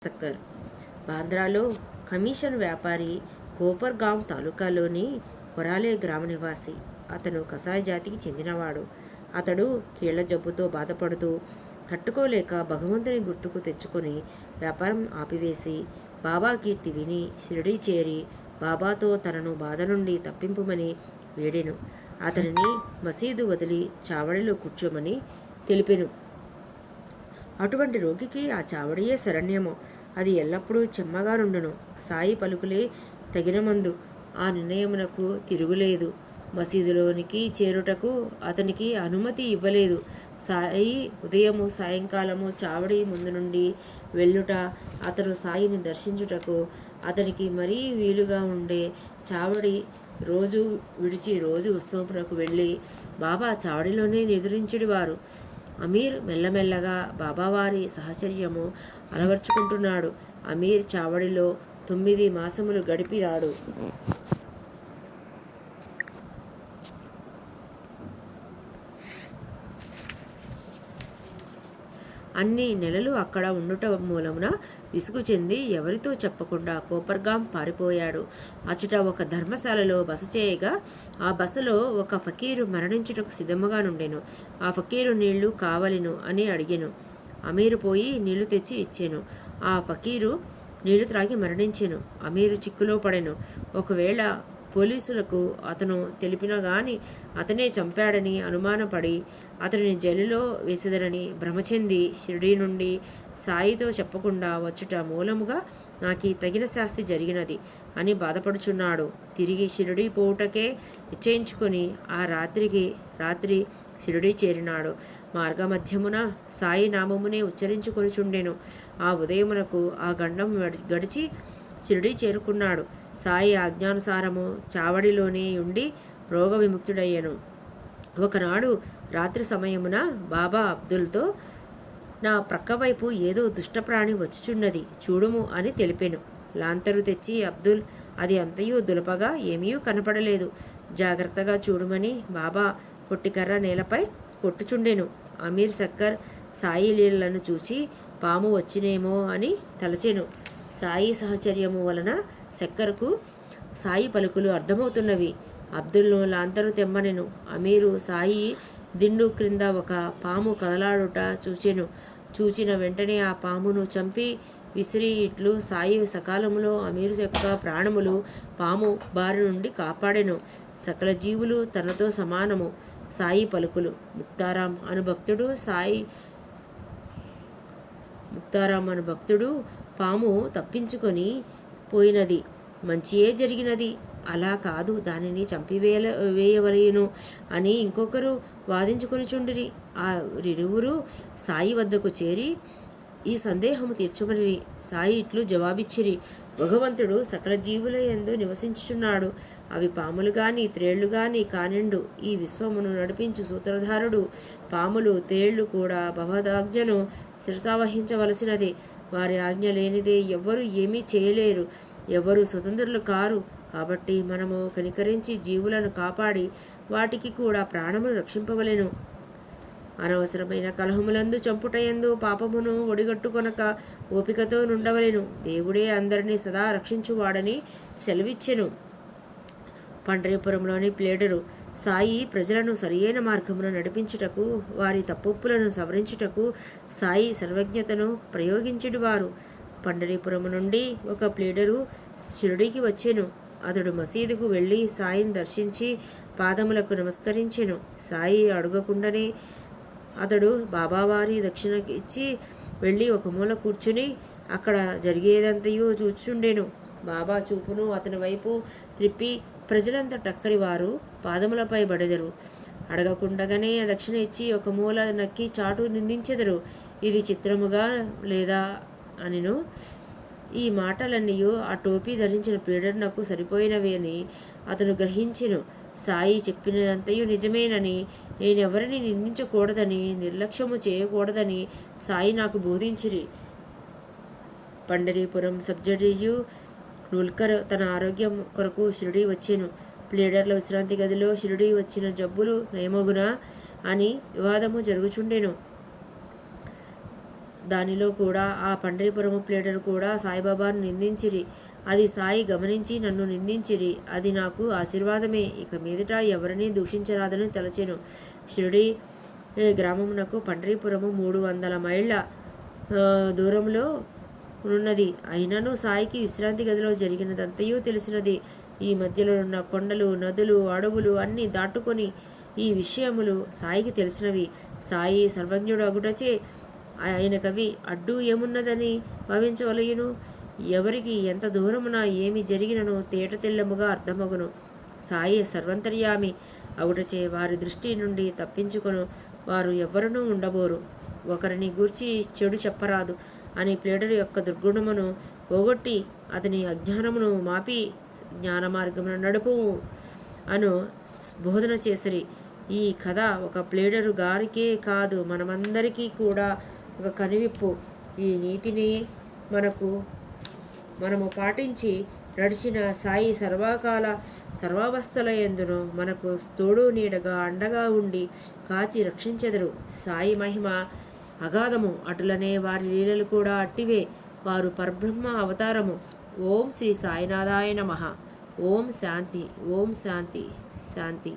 Sucker బాంద్రాలో commission వ్యాపారి, కోపర్గాం తాలూకాలోని కొరాలే గ్రామ నివాసి. అతను కసాయి జాతికి చెందినవాడు. అతడు కీళ్ల జబ్బుతో బాధపడుతూ తట్టుకోలేక భగవంతుని గుర్తుకు తెచ్చుకొని వ్యాపారం ఆపివేసి బాబా కీర్తి విని షిరిడీ చేరి బాబాతో తనను బాధ నుండి తప్పింపుమని వేడెను. అతనిని మసీదు వదిలి చావడిలో కూర్చోమని తెలిపెను. అటువంటి రోగికి ఆ చావడియే శరణ్యము. అది ఎల్లప్పుడూ చెమ్మగా నుండును. సాయి పలుకులే తగిన మందు. ఆ నిర్ణయమునకు తిరుగులేదు. మసీదులోనికి చేరుటకు అతనికి అనుమతి ఇవ్వలేదు. సాయి ఉదయము సాయంకాలము చావడి ముందు నుండి వెళ్ళుట, అతను సాయిని దర్శించుటకు అతనికి మరీ వీలుగా ఉండే. చావడి రోజు విడిచి రోజు ఉత్సవమునకు వెళ్ళి బాబా చావడిలోనే నిద్రించుడివారు. అమీర్ మెల్లమెల్లగా బాబావారి సహచర్యము అలవర్చుకుంటున్నాడు. అమీర్ చావడిలో 9 మాసములు గడిపినాడు. అన్ని నెలలు అక్కడ ఉండుట మూలమున విసుగు చెంది ఎవరితో చెప్పకుండా కోపర్గాం పారిపోయాడు. అచట ఒక ధర్మశాలలో బస చేయగా ఆ బసలో ఒక ఫకీరు మరణించుటకు సిద్ధముగా నుండెను. ఆ ఫకీరు నీళ్లు కావలెను అని అడిగెను. అమీరు పోయి నీళ్లు తెచ్చి ఇచ్చెను. ఆ ఫకీరు నీళ్లు త్రాగి మరణించెను. అమీరు చిక్కులో పడెను. ఒకవేళ పోలీసులకు అతను తెలిపిన గాని అతనే చంపాడని అనుమానపడి అతనిని జైలులో వేసెదరని భ్రమచెంది షిరిడీ నుండి సాయితో చెప్పకుండా వచ్చుట మూలముగా నాకు తగిన శాస్తి జరిగినది అని బాధపడుచున్నాడు. తిరిగి షిరిడీ పోవుటకే నిశ్చయించుకొని ఆ రాత్రి షిరిడీ చేరినాడు. మార్గమధ్యమున సాయి నామమునే ఉచ్చరించుకొనుచుండెను. ఆ ఉదయమునకు ఆ గండం గడిచి షిరిడీ చేరుకున్నాడు. సాయి ఆజ్ఞానుసారము చావడిలోనే ఉండి రోగ విముక్తుడయ్యను. ఒకనాడు రాత్రి సమయమున బాబా అబ్దుల్తో, నా ప్రక్కవైపు ఏదో దుష్టప్రాణి వచ్చుచున్నది చూడుము అని తెలిపెను. లాంతరు తెచ్చి అబ్దుల్ అది అంతయు దులపగా ఏమీ కనపడలేదు. జాగ్రత్తగా చూడుమని బాబా పొట్టికర్ర నేలపై కొట్టుచుండెను. అమీర్ సక్కర్ సాయి లీలలను చూచి పాము వచ్చినేమో అని తలచెను. సాయి సహచర్యము వలన శక్కర్కు సాయి పలుకులు అర్థమవుతున్నవి. అబ్దుల్ను లాంతరు తెమ్మనెను. అమీరు సాయి దిండు క్రింద ఒక పాము కదలాడుట చూచెను. చూచిన వెంటనే ఆ పామును చంపి విసిరి ఇట్లు సాయి సకాలములో అమీరు యొక్క ప్రాణములు పాము బారి నుండి కాపాడెను. సకల జీవులు తనతో సమానము. సాయి పలుకులు. ముక్తారాం అను భక్తుడు పాము తప్పించుకొని పోయినది మంచియే జరిగినది. అలా కాదు, దానిని వేయవలయును అని ఇంకొకరు వాదించుకొనిచుండిరి. ఆ ఇరువురు సాయి వద్దకు చేరి ఈ సందేహము తీర్చమని సాయి ఇట్లు జవాబిచ్చిరి. భగవంతుడు సకల జీవుల యందు నివసించుచున్నాడు. అవి పాములు గాని త్రేళ్లు గాని కానిండు. ఈ విశ్వమును నడిపించు సూత్రధారుడు. పాములు తేళ్లు కూడా భగవదాజ్ఞను శిరసావహించవలసినది. వారి ఆజ్ఞ లేనిదే ఎవ్వరూ ఏమీ చేయలేరు. ఎవరు స్వతంత్రులు కారు. కాబట్టి మనము కనికరించి జీవులను కాపాడి వాటికి కూడా ప్రాణమును రక్షింపవలెను. అనవసరమైన కలహములందు చంపుటయందు పాపమును ఒడిగట్టుకొనక ఓపికతో నుండవలెను. దేవుడే అందరినీ సదా రక్షించువాడని సెలవిచ్చెను. పండరీపురంలోని ప్లేడరు సాయి ప్రజలను సరియైన మార్గమును నడిపించుటకు, వారి తప్పులను సవరించుటకు సాయి సర్వజ్ఞతను ప్రయోగించుడివారు. పండరీపురము నుండి ఒక ప్లేడరు షిరిడీకి వచ్చెను. అతడు మసీదుకు వెళ్ళి సాయిని దర్శించి పాదములకు నమస్కరించెను. సాయి అడగకుండానే అతడు బాబావారి దక్షిణ ఇచ్చి వెళ్ళి ఒక మూల కూర్చుని అక్కడ జరిగేదంతయు చూచుండెను. బాబా చూపును అతని వైపు త్రిప్పి ప్రజలంతా టక్కరి వారు పాదములపై బడెదరు. అడగకుండగానే దక్షిణ ఇచ్చి ఒక మూల నక్కి చాటు నిందించెదరు. ఇది చిత్రముగా లేదా అనిను. ఈ మాటలన్నీ ఆ టోపీ ధరించిన పీడనకు సరిపోయినవి అని అతను గ్రహించెను. సాయి చెప్పినదంతయు నిజమేనని, నేనెవరిని నిందించకూడదని, నిర్లక్ష్యము చేయకూడదని సాయి నాకు బోధించిరి. పండరీపురం సబ్జడ్జియు నుల్కర్ తన ఆరోగ్యం కొరకు షిరిడీ వచ్చెను. ప్లేడర్ల విశ్రాంతి గదిలో షిరిడీ వచ్చిన జబ్బులు నయమగునా అని వివాదము జరుగుచుండెను. దానిలో కూడా ఆ పండ్రీపురము ప్లేడరు కూడా సాయిబాబాను నిందించిరి. అది సాయి గమనించి నన్ను నిందించిరి. అది నాకు ఆశీర్వాదమే. ఇక మీదట ఎవరినీ దూషించరాదని తలచెను. షిరిడి గ్రామమునకు పండ్రీపురము 300 మైళ్ళ దూరంలో ఉన్నది. అయినను సాయికి విశ్రాంతి గదిలో జరిగినదంతయూ తెలిసినది. ఈ మధ్యలో ఉన్న కొండలు, నదులు, అడవులు అన్నీ దాటుకొని ఈ విషయములు సాయికి తెలిసినవి. సాయి సర్వజ్ఞుడు అగుటచే ఆయనకవి అడ్డు ఏమున్నదని భావించవలయును. ఎవరికి ఎంత దూరమున ఏమి జరిగినను తేటతెల్లముగా అర్థమగును. సాయి సర్వంతర్యామి అగుటచే వారి దృష్టి నుండి తప్పించుకొను వారు ఎవ్వరునూ ఉండబోరు. ఒకరిని గూర్చి చెడు చెప్పరాదు అని ప్లేడరు యొక్క దుర్గుణమును పోగొట్టి అతని అజ్ఞానమును మాపి జ్ఞాన మార్గమును నడుపు అను బోధన చేసిరి. ఈ కథ ఒక ప్లేడరు గారికే కాదు, మనమందరికీ కూడా ఒక కనువిప్పు. ఈ నీతిని మనము పాటించి నడిచిన సాయి సర్వకాల సర్వావస్థల యందును మనకు తోడు నీడగా అండగా ఉండి కాచి రక్షించెదరు. సాయి మహిమ అగాధము, అటులనే వారి లీలలు కూడా అట్టివే. వారు పరబ్రహ్మ అవతారము. ఓం శ్రీ సాయినాథాయ నమః. ఓం శాంతి. ఓం శాంతి. శాంతి.